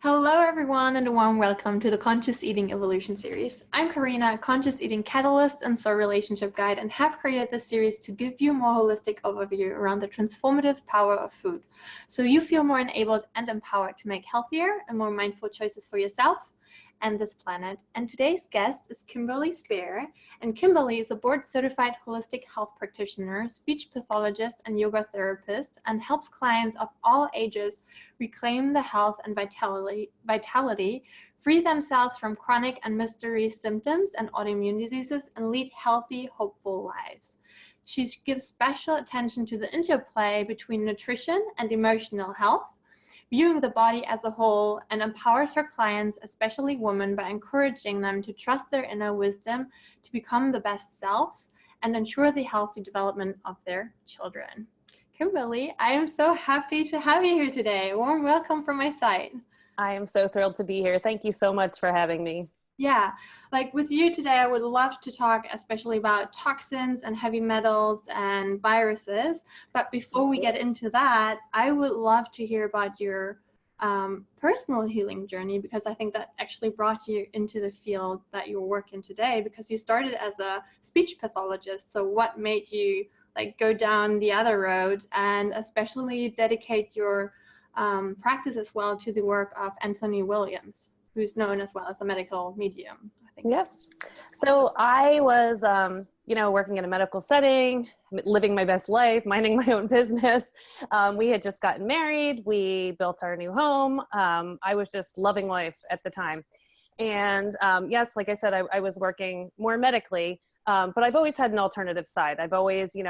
Hello, everyone, and a warm welcome to the Conscious Eating Evolution series. I'm Karina, Conscious Eating Catalyst and Soul Relationship Guide, and have created this series to give you a more holistic overview around the transformative power of food, so you feel more enabled and empowered to make healthier and more mindful choices for yourself and this planet. And today's guest is Kimberly Spair, and Kimberly is a board-certified holistic health practitioner, speech pathologist, and yoga therapist, and helps clients of all ages reclaim the health and vitality, free themselves from chronic and mysterious symptoms and autoimmune diseases, and lead healthy, hopeful lives. She gives special attention to the interplay between nutrition and emotional health, viewing the body as a whole, and empowers her clients, especially women, by encouraging them to trust their inner wisdom to become the best selves and ensure the healthy development of their children. Kimberly, I am so happy to have you here today. A warm welcome from my side. I am so thrilled to be here. Thank you so much for having me. Yeah, like with you today, I would love to talk especially about toxins and heavy metals and viruses. But before we get into that, I would love to hear about your personal healing journey, because I think that actually brought you into the field that you work in today, because you started as a speech pathologist. So what made you like go down the other road and especially dedicate your practice as well to the work of Anthony Williams, who's known as well as a medical medium, I think. Yeah. So I was, working in a medical setting, living my best life, minding my own business. We had just gotten married. We built our new home. I was just loving life at the time. And yes, like I said, I was working more medically, but I've always had an alternative side. I've always seen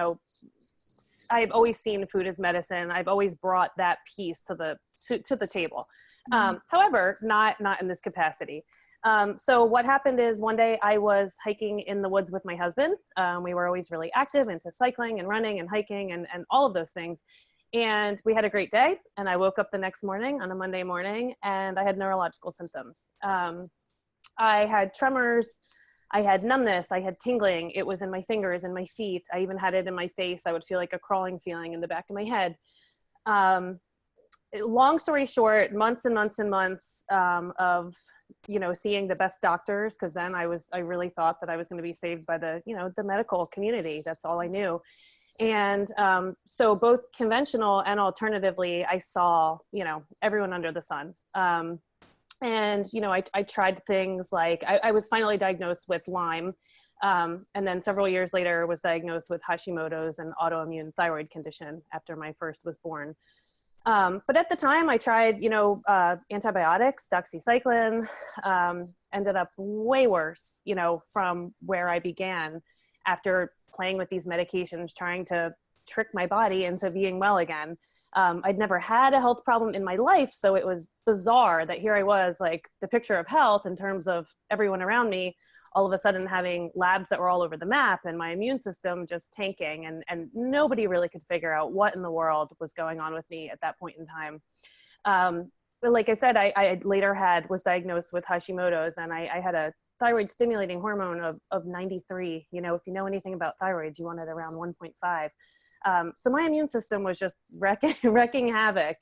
food as medicine. I've always brought that piece to the table. However, not in this capacity. So what happened is one day I was hiking in the woods with my husband. We were always really active into cycling and running and hiking and all of those things. And we had a great day. And I woke up the next morning on a Monday morning and I had neurological symptoms. I had tremors. I had numbness. I had tingling. It was in my fingers and my feet. I even had it in my face. I would feel like a crawling feeling in the back of my head. Long story short, months and months and months of, seeing the best doctors. Cause then I really thought that I was going to be saved by the medical community. That's all I knew. And so both conventional and alternatively, I saw, everyone under the sun. And, I tried things like, I was finally diagnosed with Lyme. And then several years later was diagnosed with Hashimoto's, an autoimmune thyroid condition, after my first was born. But at the time I tried, antibiotics, doxycycline, ended up way worse, from where I began after playing with these medications, trying to trick my body into being well again. I'd never had a health problem in my life. So it was bizarre that here I was, like the picture of health in terms of everyone around me, all of a sudden having labs that were all over the map and my immune system just tanking, and nobody really could figure out what in the world was going on with me at that point in time. But like I said, I later was diagnosed with Hashimoto's, and I had a thyroid stimulating hormone of 93. If you know anything about thyroid, you want it around 1.5. So my immune system was just wrecking havoc.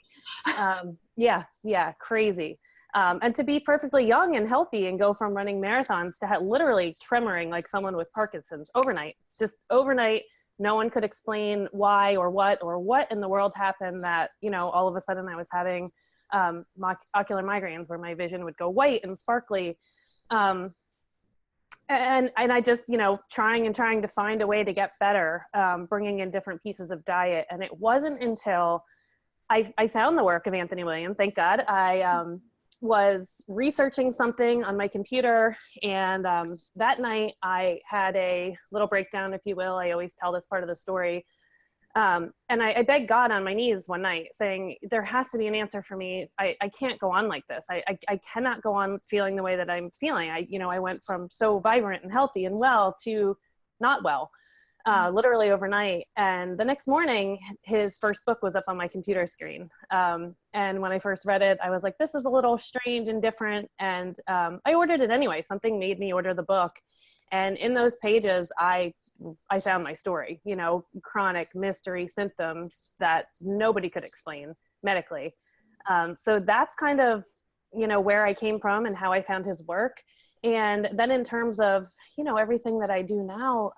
Crazy. And to be perfectly young and healthy and go from running marathons to literally tremoring like someone with Parkinson's overnight, just overnight. No one could explain why or what in the world happened that, all of a sudden I was having ocular migraines where my vision would go white and sparkly. And I just, trying to find a way to get better, bringing in different pieces of diet. And it wasn't until I found the work of Anthony Williams, thank God. I was researching something on my computer, and that night I had a little breakdown, if you will. I always tell this part of the story. And I begged God on my knees one night saying, there has to be an answer for me. I can't go on like this. I cannot go on feeling the way that I'm feeling. I went from so vibrant and healthy and well to not well, literally overnight. And the next morning, his first book was up on my computer screen. And when I first read it, I was like, this is a little strange and different. And I ordered it anyway. Something made me order the book. And in those pages, I found my story, chronic mystery symptoms that nobody could explain medically. So that's kind of you know, where I came from and how I found his work. And then in terms of, you know, everything that I do now,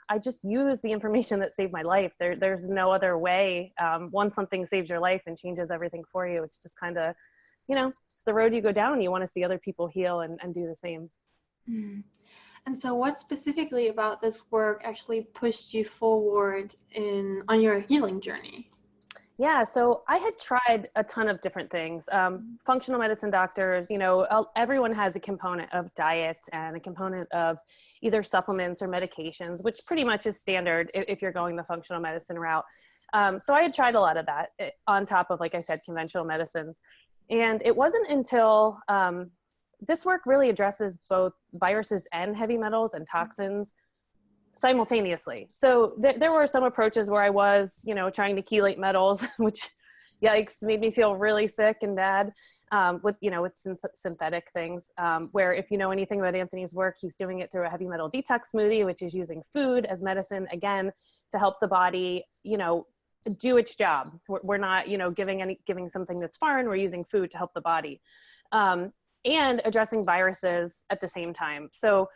I just use the information that saved my life. There's no other way. Once something saves your life and changes everything for you, it's just kind of, you know, it's the road you go down, and you want to see other people heal and do the same. Mm. And so what specifically about this work actually pushed you forward on your healing journey? Yeah, so I had tried a ton of different things. Functional medicine doctors, you know, everyone has a component of diet and a component of either supplements or medications, which pretty much is standard if you're going the functional medicine route. So I had tried a lot of that on top of, like I said, conventional medicines. And it wasn't until this work really addresses both viruses and heavy metals and toxins simultaneously. So there were some approaches where I was, you know, trying to chelate metals, which, yikes, made me feel really sick and bad with, you know, with synthetic things, where if you know anything about Anthony's work, he's doing it through a heavy metal detox smoothie, which is using food as medicine, again, to help the body, you know, do its job. We're not, you know, giving something that's foreign. We're using food to help the body, and addressing viruses at the same time. So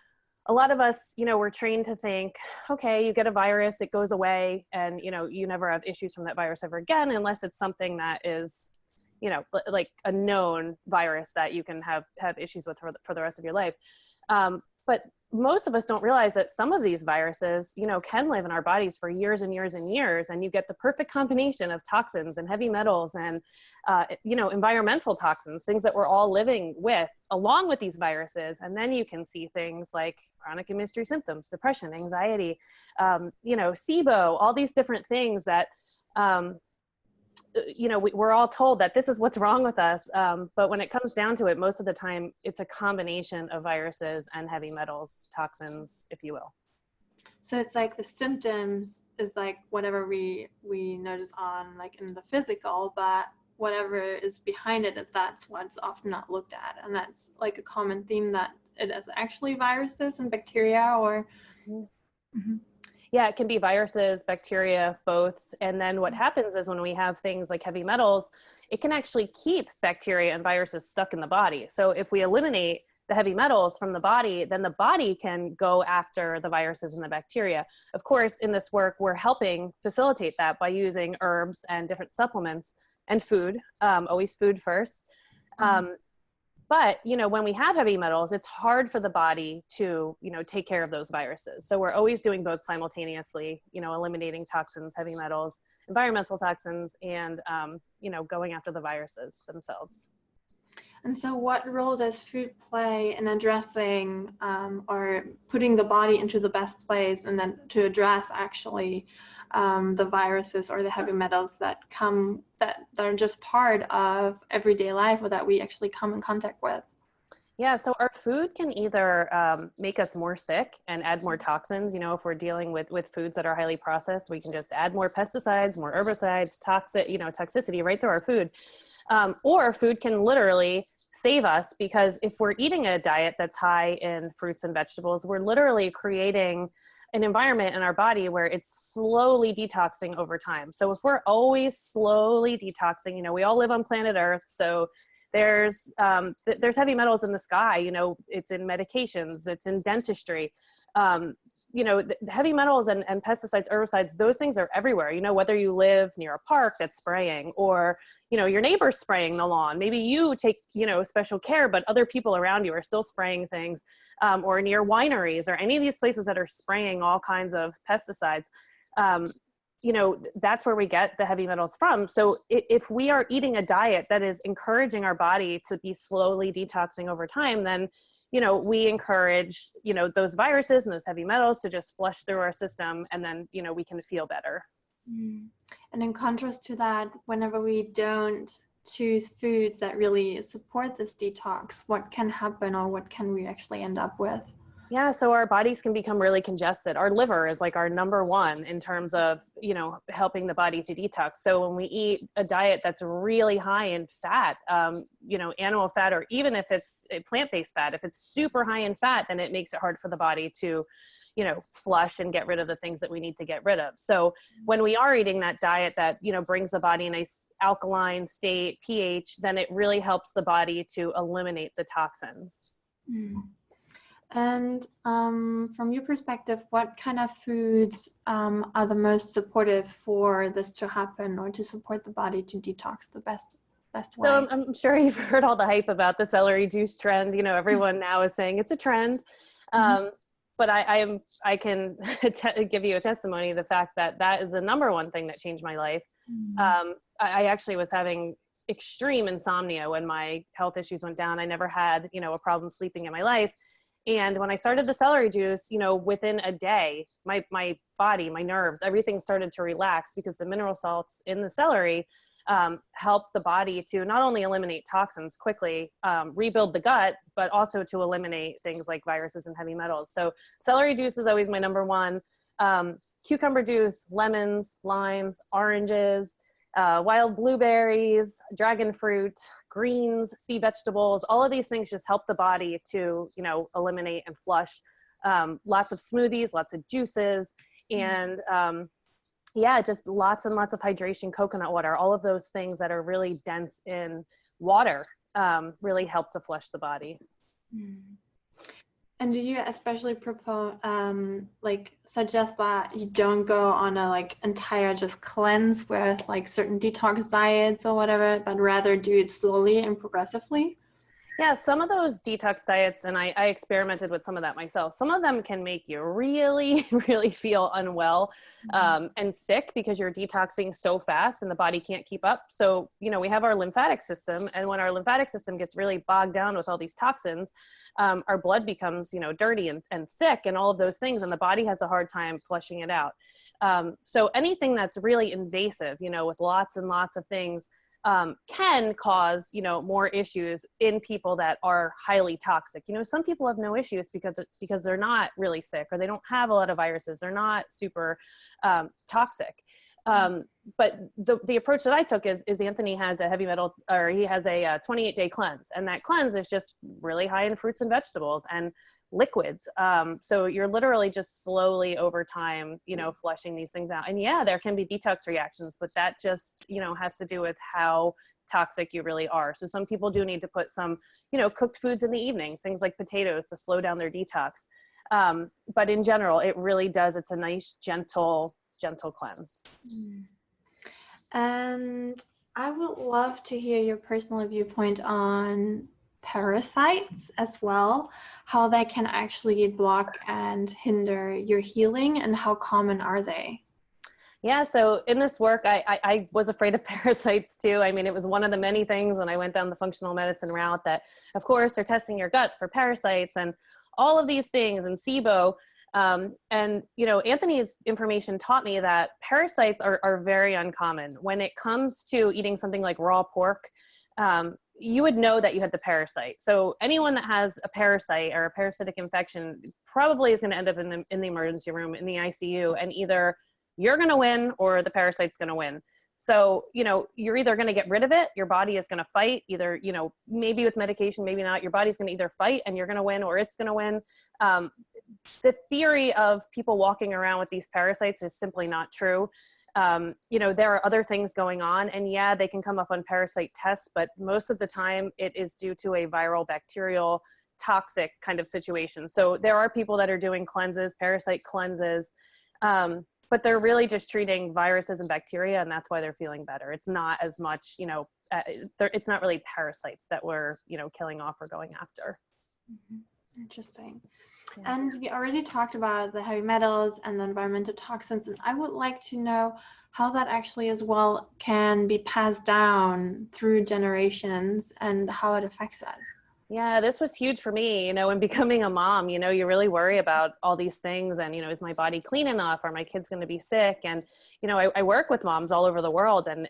a lot of us, you know, we're trained to think, okay, you get a virus, it goes away, and, you know, you never have issues from that virus ever again, unless it's something that is, you know, like a known virus that you can have issues with for the rest of your life. But most of us don't realize that some of these viruses, you know, can live in our bodies for years and years and years, and you get the perfect combination of toxins and heavy metals and, you know, environmental toxins, things that we're all living with, along with these viruses. And then you can see things like chronic and mystery symptoms, depression, anxiety, you know, SIBO, all these different things that, you know, we're all told that this is what's wrong with us. But when it comes down to it, most of the time, it's a combination of viruses and heavy metals, toxins, if you will. So it's like the symptoms is like whatever we notice on like in the physical, but whatever is behind it, that's what's often not looked at. And that's like a common theme, that it is actually viruses and bacteria, or mm-hmm. Yeah, it can be viruses, bacteria, both. And then what happens is when we have things like heavy metals, it can actually keep bacteria and viruses stuck in the body. So if we eliminate the heavy metals from the body, then the body can go after the viruses and the bacteria. Of course, in this work, we're helping facilitate that by using herbs and different supplements and food, always food first. But, you know, when we have heavy metals, it's hard for the body to, you know, take care of those viruses. So we're always doing both simultaneously, you know, eliminating toxins, heavy metals, environmental toxins, and, you know, going after the viruses themselves. And so what role does food play in addressing or putting the body into the best place, and then to address actually the viruses or the heavy metals that are just part of everyday life, or that we actually come in contact with? Yeah, so our food can either make us more sick and add more toxins. You know, if we're dealing with foods that are highly processed, we can just add more pesticides, more herbicides, toxicity right through our food. Or food can literally save us, because if we're eating a diet that's high in fruits and vegetables, we're literally creating an environment in our body where it's slowly detoxing over time. So if we're always slowly detoxing, you know, we all live on planet Earth, so there's heavy metals in the sky, you know, it's in medications, it's in dentistry. You know, the heavy metals and pesticides, herbicides, those things are everywhere. You know, whether you live near a park that's spraying, or, you know, your neighbor's spraying the lawn, maybe you take, you know, special care, but other people around you are still spraying things, or near wineries or any of these places that are spraying all kinds of pesticides. You know, that's where we get the heavy metals from. So if we are eating a diet that is encouraging our body to be slowly detoxing over time, then, you know, we encourage, you know, those viruses and those heavy metals to just flush through our system, and then, you know, we can feel better. And in contrast to that, whenever we don't choose foods that really support this detox, what can happen, or what can we actually end up with? Yeah, so our bodies can become really congested. Our liver is like our number one in terms of, you know, helping the body to detox. So when we eat a diet that's really high in fat, you know, animal fat, or even if it's plant-based fat, if it's super high in fat, then it makes it hard for the body to, flush and get rid of the things that we need to get rid of. So when we are eating that diet that, brings the body a nice alkaline state, pH, then it really helps the body to eliminate the toxins. Mm. And from your perspective, what kind of foods are the most supportive for this to happen, or to support the body to detox the best way? So I'm sure you've heard all the hype about the celery juice trend. Everyone now is saying it's a trend. But I can give you a testimony of the fact that is the number one thing that changed my life. I actually was having extreme insomnia when my health issues went down. I never had, a problem sleeping in my life. And when I started the celery juice, within a day, my body, my nerves, everything started to relax, because the mineral salts in the celery help the body to not only eliminate toxins quickly, rebuild the gut, but also to eliminate things like viruses and heavy metals. So celery juice is always my number one. Cucumber juice, lemons, limes, oranges, wild blueberries, dragon fruit, greens, sea vegetables, all of these things just help the body to, eliminate and flush. Lots of smoothies, lots of juices, and just lots and lots of hydration, coconut water, all of those things that are really dense in water really help to flush the body. And do you especially propose, suggest that you don't go on a entire just cleanse with certain detox diets or whatever, but rather do it slowly and progressively? Yeah, some of those detox diets, and I experimented with some of that myself, some of them can make you really, really feel unwell and sick, because you're detoxing so fast and the body can't keep up. So, we have our lymphatic system, and when our lymphatic system gets really bogged down with all these toxins, our blood becomes, dirty and thick and all of those things, and the body has a hard time flushing it out. So anything that's really invasive, with lots and lots of things, can cause, more issues in people that are highly toxic. Some people have no issues because they're not really sick, or they don't have a lot of viruses. They're not super toxic. But the approach that I took is Anthony has a he has a 28-day cleanse, and that cleanse is just really high in fruits and vegetables and liquids. So you're literally just slowly over time, flushing these things out. And yeah, there can be detox reactions, but that just, has to do with how toxic you really are. So some people do need to put some, cooked foods in the evenings, things like potatoes, to slow down their detox. But in general, it really does. It's a nice, gentle cleanse. And I would love to hear your personal viewpoint on parasites as well, how they can actually block and hinder your healing, and how common are they? Yeah, so in this work, I was afraid of parasites too. I mean, it was one of the many things when I went down the functional medicine route that, of course, they're testing your gut for parasites and all of these things, and SIBO. And, Anthony's information taught me that parasites are very uncommon. When it comes to eating something like raw pork, you would know that you had the parasite. So anyone that has a parasite or a parasitic infection probably is going to end up in the emergency room, in the ICU, and either you're going to win or the parasite's going to win. So, you're either going to get rid of it, your body is going to fight, either, maybe with medication, maybe not, your body's going to either fight and you're going to win, or it's going to win. The theory of people walking around with these parasites is simply not true. There are other things going on, and yeah, they can come up on parasite tests, but most of the time it is due to a viral, bacterial, toxic kind of situation. So there are people that are doing cleanses, parasite cleanses, but they're really just treating viruses and bacteria, and that's why they're feeling better. It's not as much, it's not really parasites that we're, killing off or going after. Interesting. Yeah. And we already talked about the heavy metals and the environmental toxins, and I would like to know how that actually as well can be passed down through generations and how it affects us. Yeah, this was huge for me, in becoming a mom. You really worry about all these things, and, is my body clean enough? Are my kids going to be sick? And, I work with moms all over the world, and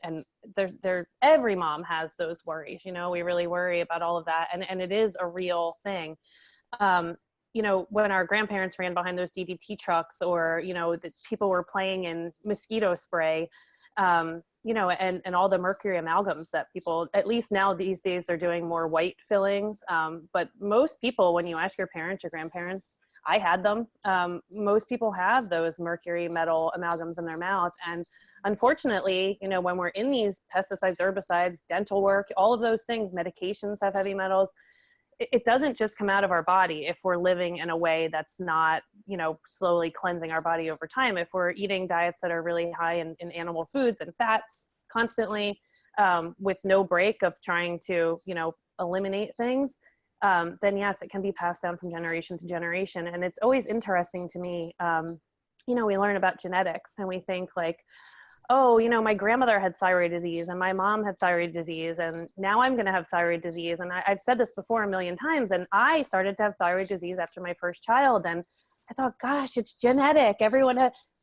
every mom has those worries. We really worry about all of that, and it is a real thing. When our grandparents ran behind those DDT trucks, or, the people were playing in mosquito spray, and all the mercury amalgams that people, at least now these days, they're doing more white fillings. But most people, when you ask your parents, your grandparents, I had them. Most people have those mercury metal amalgams in their mouth. And unfortunately, you know, when we're in these pesticides, herbicides, dental work, all of those things, medications have heavy metals. It doesn't just come out of our body if we're living in a way that's not, you know, slowly cleansing our body over time. If we're eating diets that are really high in animal foods and fats constantly, with no break of trying to, you know, eliminate things, then yes, it can be passed down from generation to generation. And it's always interesting to me, you know, we learn about genetics and we think like, oh, you know, my grandmother had thyroid disease and my mom had thyroid disease and now I'm going to have thyroid disease. And I've said this before a million times, and I started to have thyroid disease after my first child. And I thought, gosh, it's genetic.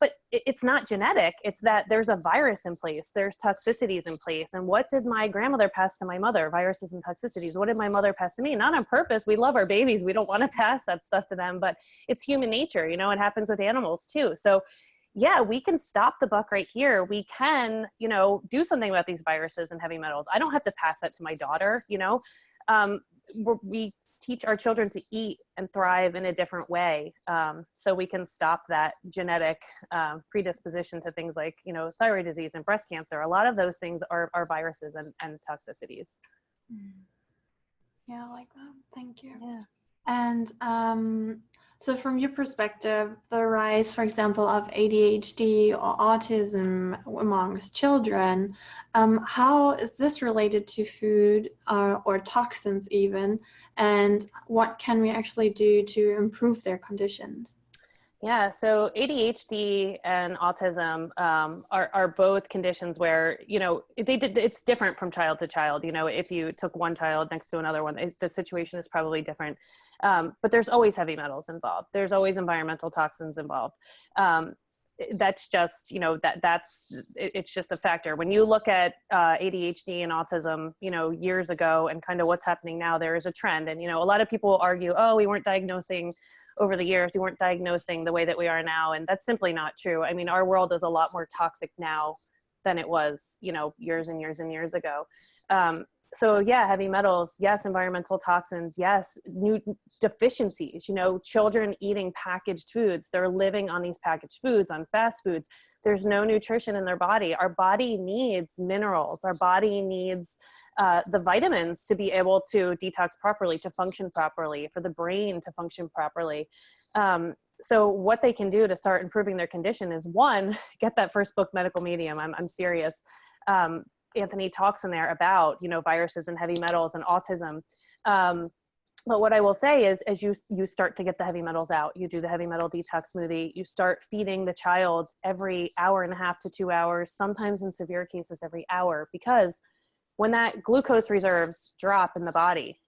But it's not genetic. It's that there's a virus in place. There's toxicities in place. And what did my grandmother pass to my mother? Viruses and toxicities. What did my mother pass to me? Not on purpose. We love our babies. We don't want to pass that stuff to them, but it's human nature. You know, it happens with animals too. So yeah, we can stop the buck right here. We can, you know, do something about these viruses and heavy metals. I don't have to pass that to my daughter, you know. We teach our children to eat and thrive in a different way, so we can stop that genetic predisposition to things like, you know, thyroid disease and breast cancer. A lot of those things are viruses and toxicities. Yeah, I like that. Thank you. Yeah. And so from your perspective, the rise, for example, of ADHD or autism amongst children, how is this related to food or toxins even? And what can we actually do to improve their conditions? Yeah, so ADHD and autism are both conditions where, you know, it's different from child to child. You know, if you took one child next to another one, the situation is probably different. But there's always heavy metals involved. There's always environmental toxins involved. That's just, you know, it's just a factor. When you look at ADHD and autism, you know, years ago and kind of what's happening now, there is a trend. And, you know, a lot of people argue, oh, we weren't diagnosing over the years, we weren't diagnosing the way that we are now. And that's simply not true. I mean, our world is a lot more toxic now than it was, you know, years and years and years ago. So yeah, heavy metals, yes, environmental toxins, yes, new deficiencies, you know, children eating packaged foods, they're living on these packaged foods, on fast foods. There's no nutrition in their body. Our body needs minerals. Our body needs the vitamins to be able to detox properly, to function properly, for the brain to function properly. So what they can do to start improving their condition is, one, get that first book, Medical Medium. I'm serious. Anthony talks in there about, you know, viruses and heavy metals and autism. But what I will say is, as you start to get the heavy metals out, you do the heavy metal detox smoothie, you start feeding the child every hour and a half to 2 hours, sometimes in severe cases every hour, because when that glucose reserves drop in the body,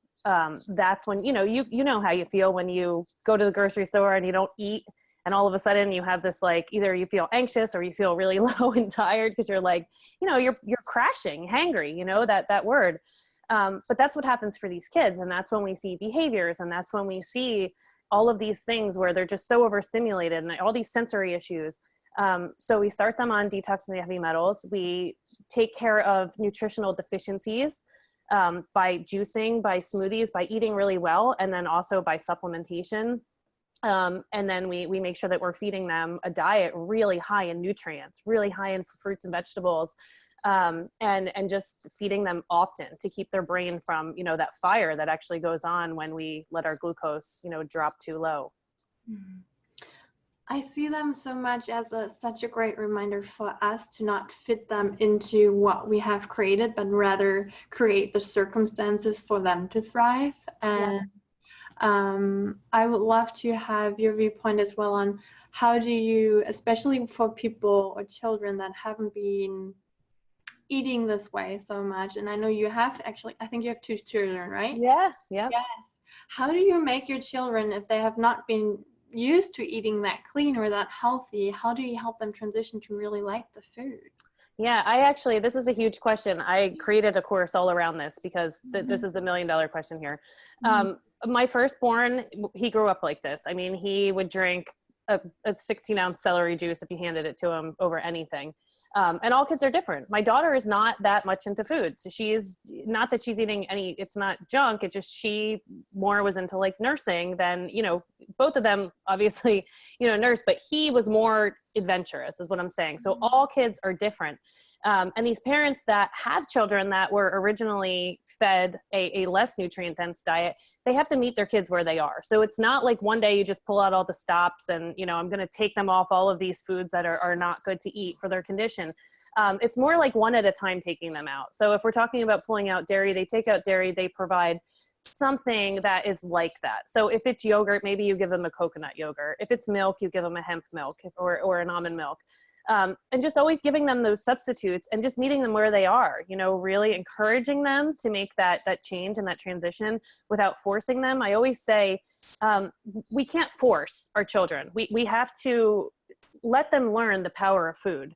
that's when, you know how you feel when you go to the grocery store and you don't eat, and all of a sudden you have this, like, either you feel anxious or you feel really low and tired because you're like, you know, you're crashing, hangry, you know, that word. But that's what happens for these kids. And that's when we see behaviors. And that's when we see all of these things where they're just so overstimulated and all these sensory issues. So we start them on detoxing the heavy metals. We take care of nutritional deficiencies by juicing, by smoothies, by eating really well, and then also by supplementation. And then we make sure that we're feeding them a diet really high in nutrients, really high in fruits and vegetables, and just feeding them often to keep their brain from, you know, that fire that actually goes on when we let our glucose, you know, drop too low. I see them so much as such a great reminder for us to not fit them into what we have created, but rather create the circumstances for them to thrive. And I would love to have your viewpoint as well on how do you, especially for people or children that haven't been eating this way so much, and I know you have actually, I think you have 2 children, right? Yeah. Yes. How do you make your children, if they have not been used to eating that clean or that healthy, how do you help them transition to really like the food? Yeah, this is a huge question. I created a course all around this because this is the $1 million question here. My firstborn, he grew up like this. I mean, he would drink a 16-ounce celery juice if you handed it to him over anything. And all kids are different. My daughter is not that much into food. So she's not that she's eating it's not junk. It's just she more was into like nursing than, you know, both of them obviously, nurse, but he was more adventurous is what I'm saying. So all kids are different. And these parents that have children that were originally fed a less nutrient dense diet, they have to meet their kids where they are. So it's not like one day you just pull out all the stops and, I'm going to take them off all of these foods that are not good to eat for their condition. It's more like one at a time taking them out. So if we're talking about pulling out dairy, they take out dairy, they provide something that is like that. So if it's yogurt, maybe you give them a coconut yogurt. If it's milk, you give them a hemp milk or an almond milk. And just always giving them those substitutes and just meeting them where they are, really encouraging them to make that change and that transition without forcing them. I always say, we can't force our children. We have to let them learn the power of food.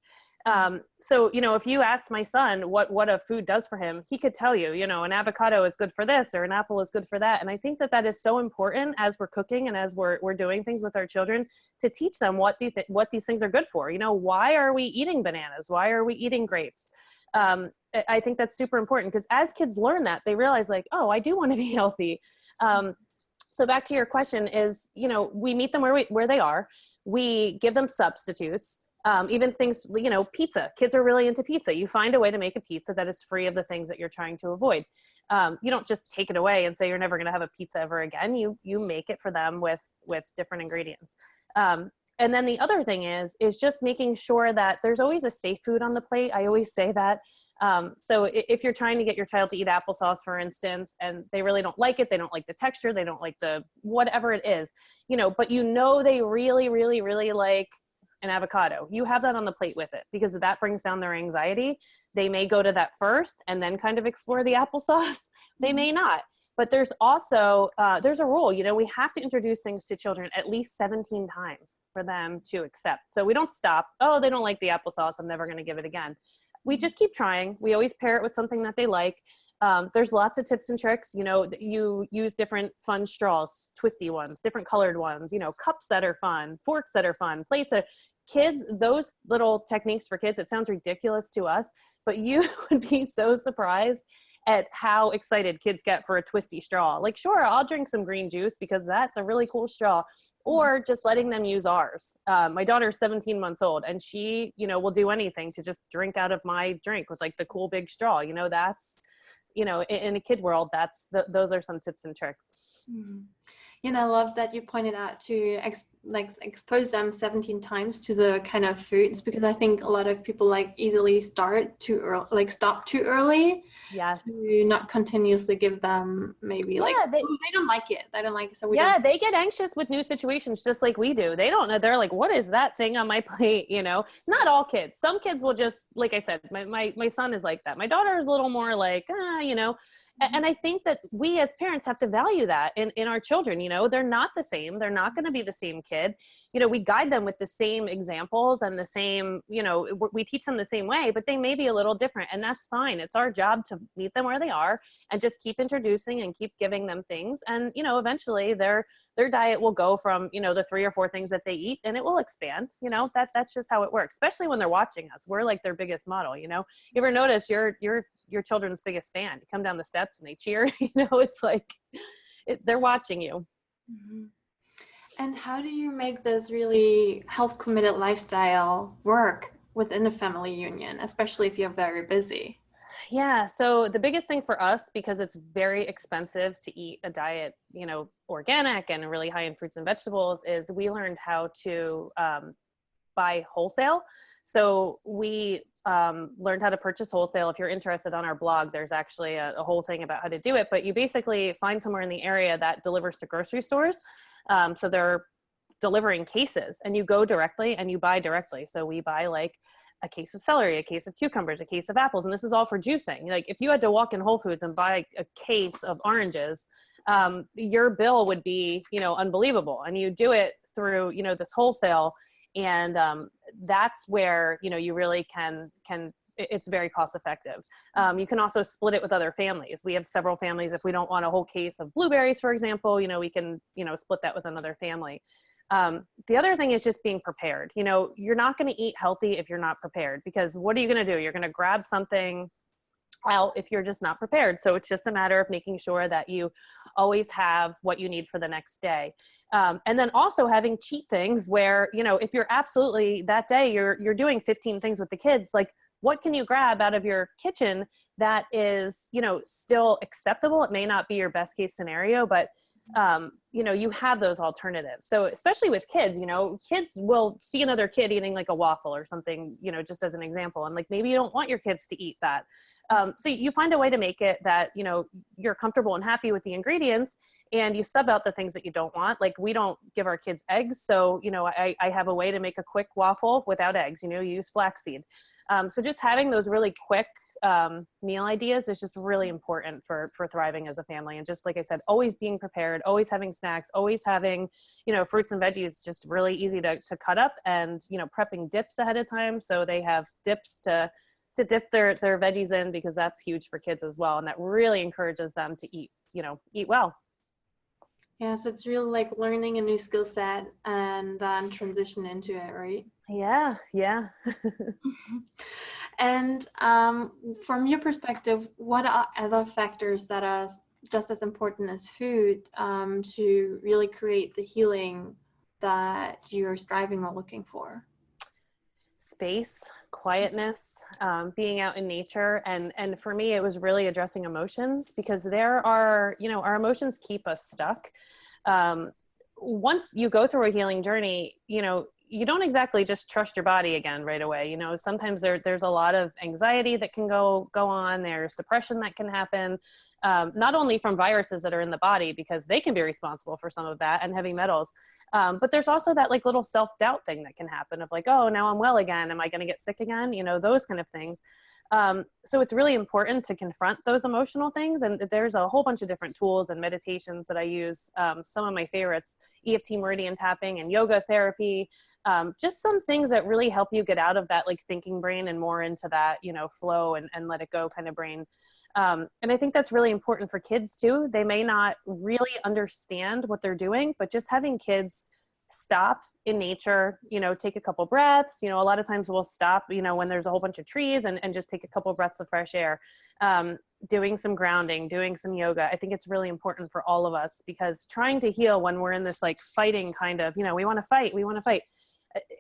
So, if you ask my son what a food does for him, he could tell you, an avocado is good for this or an apple is good for that. And I think that is so important as we're cooking and as we're doing things with our children to teach them what these things are good for. Why are we eating bananas? Why are we eating grapes? I think that's super important because as kids learn that, they realize like, oh, I do want to be healthy. So back to your question is, we meet them where they are. We give them substitutes. Even things, pizza, kids are really into pizza. You find a way to make a pizza that is free of the things that you're trying to avoid. You don't just take it away and say, you're never going to have a pizza ever again. You make it for them with different ingredients. And then the other thing is just making sure that there's always a safe food on the plate. I always say that. So if you're trying to get your child to eat applesauce, for instance, and they really don't like it, they don't like the texture, they don't like the, whatever it is, but they really, really, really like an avocado, you have that on the plate with it because that brings down their anxiety. They may go to that first and then kind of explore the applesauce. They may not, but there's also, there's a rule, we have to introduce things to children at least 17 times for them to accept. So we don't stop. Oh, they don't like the applesauce, I'm never going to give it again. We just keep trying. We always pair it with something that they like. There's lots of tips and tricks, you use different fun straws, twisty ones, different colored ones, cups that are fun, forks that are fun, plates that kids, those little techniques for kids, it sounds ridiculous to us, but you would be so surprised at how excited kids get for a twisty straw. Like, sure, I'll drink some green juice because that's a really cool straw, or just letting them use ours. My daughter's 17 months old and she, will do anything to just drink out of my drink with like the cool big straw. That's, in a kid world, those are some tips and tricks. Mm-hmm. I love that you pointed out to expose them 17 times to the kind of foods, because I think a lot of people easily start too early, stop too early. Yes. To not continuously give them maybe they don't like it. They don't like it. So they get anxious with new situations just like we do. They don't know. They're like, what is that thing on my plate? Not all kids. Some kids will just, like I said, my son is like that. My daughter is a little more like, And I think that we as parents have to value that in our children. They're not the same. They're not going to be the same kid. We guide them with the same examples and the same, we teach them the same way, but they may be a little different, and that's fine. It's our job to meet them where they are and just keep introducing and keep giving them things. And, eventually their diet will go from, the 3 or 4 things that they eat, and it will expand. That's just how it works, especially when they're watching us. We're like their biggest model. You ever notice your children's biggest fan? You come down the steps and they cheer. It's like they're watching you. Mm-hmm. And how do you make this really health committed lifestyle work within a family union, especially if you're very busy? Yeah. So the biggest thing for us, because it's very expensive to eat a diet, organic and really high in fruits and vegetables, is we learned how to buy wholesale. So we learned how to purchase wholesale. If you're interested, on our blog, there's actually a whole thing about how to do it, but you basically find somewhere in the area that delivers to grocery stores. So they're delivering cases, and you go directly and you buy directly. So we buy a case of celery, a case of cucumbers, a case of apples. And this is all for juicing. If you had to walk in Whole Foods and buy a case of oranges, your bill would be, unbelievable. And you do it through, this wholesale. And that's where, you really can, it's very cost effective. You can also split it with other families. We have several families. If we don't want a whole case of blueberries, for example, we can, split that with another family. The other thing is just being prepared. You're not going to eat healthy if you're not prepared, because what are you going to do? You're going to grab something out if you're just not prepared. So it's just a matter of making sure that you always have what you need for the next day. And then also having cheat things where, you know, if you're absolutely that day, you're doing 15 things with the kids, like what can you grab out of your kitchen that is, you know, still acceptable? It may not be your best case scenario, but you know, you have those alternatives. So especially with kids, you know, kids will see another kid eating like a waffle or something, you know, just as an example. And like, maybe you don't want your kids to eat that. So you find a way to make it that, you know, you're comfortable and happy with the ingredients, and you sub out the things that you don't want. Like, we don't give our kids eggs. So, you know, I have a way to make a quick waffle without eggs, you know, use flaxseed. So just having those really quick meal ideas is just really important for thriving as a family. And just like I said, always being prepared, always having snacks, always having, you know, fruits and veggies, just really easy to cut up, and, you know, prepping dips ahead of time. So they have dips to dip their veggies in, because that's huge for kids as well. And that really encourages them to eat well. Yeah, so it's really like learning a new skill set and then transition into it, right? Yeah. And from your perspective, what are other factors that are just as important as food to really create the healing that you're striving or looking for? Space, quietness, being out in nature. And for me, it was really addressing emotions, because there are, you know, our emotions keep us stuck. Once you go through a healing journey, you know, you don't exactly just trust your body again right away. You know, sometimes there's a lot of anxiety that can go on. There's depression that can happen, not only from viruses that are in the body, because they can be responsible for some of that, and heavy metals. But there's also that like little self-doubt thing that can happen of like, oh, now I'm well again. Am I going to get sick again? You know, those kind of things. So it's really important to confront those emotional things. And there's a whole bunch of different tools and meditations that I use. Some of my favorites, EFT meridian tapping and yoga therapy. Just some things that really help you get out of that like thinking brain and more into that, you know, flow and let it go kind of brain. And I think that's really important for kids too. They may not really understand what they're doing, but just having kids stop in nature, you know, take a couple breaths. You know, a lot of times we'll stop, you know, when there's a whole bunch of trees and just take a couple breaths of fresh air, doing some grounding, doing some yoga. I think it's really important for all of us, because trying to heal when we're in this like fighting kind of, you know, we want to fight.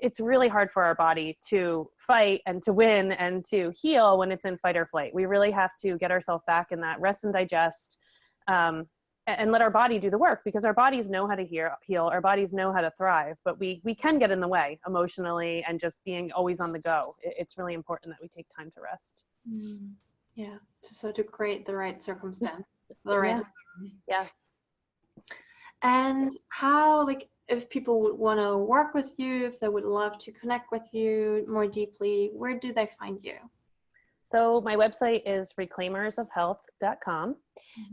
It's really hard for our body to fight and to win and to heal when it's in fight or flight. We really have to get ourselves back in that rest and digest, and let our body do the work, because our bodies know how to heal, our bodies know how to thrive, but we can get in the way emotionally and just being always on the go. It's really important that we take time to rest. Yeah, so to create the right circumstance, the right. Yes. And how, like, if people would want to work with you, if they would love to connect with you more deeply, where do they find you? So my website is reclaimersofhealth.com.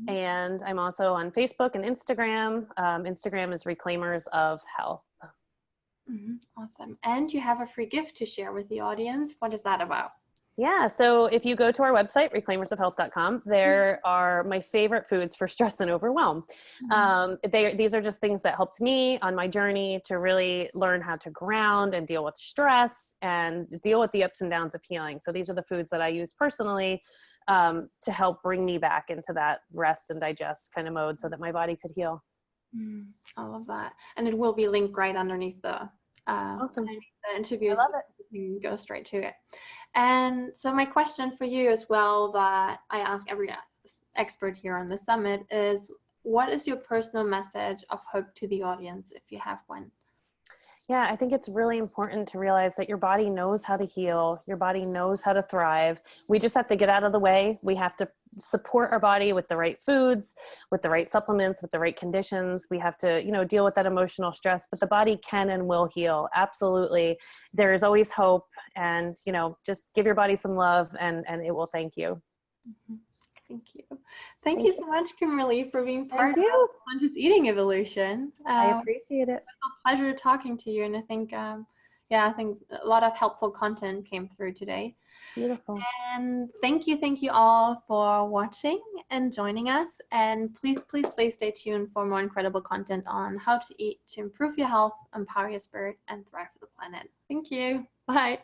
And I'm also on Facebook and Instagram. Instagram is Reclaimers of Health. Awesome. And you have a free gift to share with the audience. What is that about? Yeah. So if you go to our website, reclaimersofhealth.com, there are my favorite foods for stress and overwhelm. These are just things that helped me on my journey to really learn how to ground and deal with stress and deal with the ups and downs of healing. So these are the foods that I use personally to help bring me back into that rest and digest kind of mode so that my body could heal. I love that. And it will be linked right underneath the, awesome. underneath the interview. I love so it. You can go straight to it. And so my question for you as well, that I ask every expert here on the summit, is what is your personal message of hope to the audience, if you have one? Yeah, I think it's really important to realize that your body knows how to heal. Your body knows how to thrive. We just have to get out of the way. We have to support our body with the right foods, with the right supplements, with the right conditions. We have to, you know, deal with that emotional stress, but the body can and will heal. Absolutely. There is always hope, and, you know, just give your body some love and it will thank you. Thank you. Thank you so much, Kimberly, for being part of Conscious Eating Evolution. I appreciate it. It was a pleasure talking to you. And I think, I think a lot of helpful content came through today. Beautiful. And thank you all for watching and joining us. And please stay tuned for more incredible content on how to eat to improve your health, empower your spirit, and thrive for the planet. Thank you. Bye.